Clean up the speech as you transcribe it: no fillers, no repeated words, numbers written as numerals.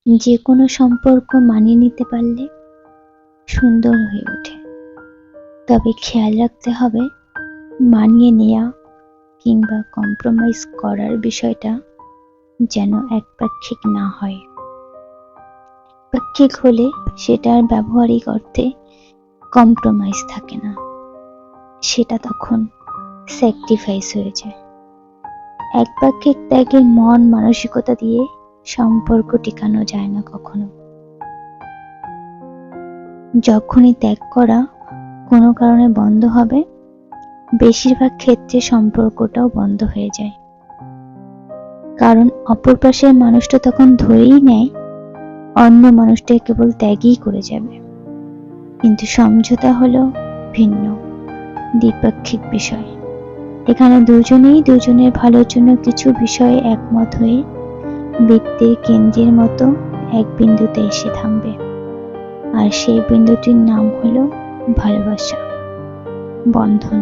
যে কোনো সম্পর্ক মানিয়ে নিতে পারলে সুন্দর হয়ে ওঠে। তবে খেয়াল রাখতে হবে মানিয়ে নেওয়া কিংবা কম্প্রোমাইজ করার বিষয়টা যেন একপাক্ষিক না হয়। একপাক্ষিক হলে সেটার ব্যবহারিক অর্থে কম্প্রোমাইজ থাকে না, সেটা তখন স্যাক্রিফাইস হয়ে যায়। একপাক্ষিক ত্যাগে মন মানসিকতা দিয়ে সম্পর্ক টিকানো যায় না কখনো। যখনই ত্যাগ করা কোনো কারণে বন্ধ হবে, বেশিরভাগ ক্ষেত্রে সম্পর্কটাও বন্ধ হয়ে যায়। কারণ অপর পাশের মানুষটা তখন ধরেই নেয় অন্য মানুষটা কেবল ত্যাগই করে যাবে। কিন্তু সমঝোতা হলো ভিন্ন, দ্বিপাক্ষিক বিষয়। এখানে দুজনেই দুজনের ভালোর জন্য কিছু বিষয়ে একমত হয়ে বৃত্তের কেন্দ্রের মতো এক বিন্দুতে এসে থামবে, আর সেই বিন্দুটির নাম হলো ভালোবাসা, বন্ধন।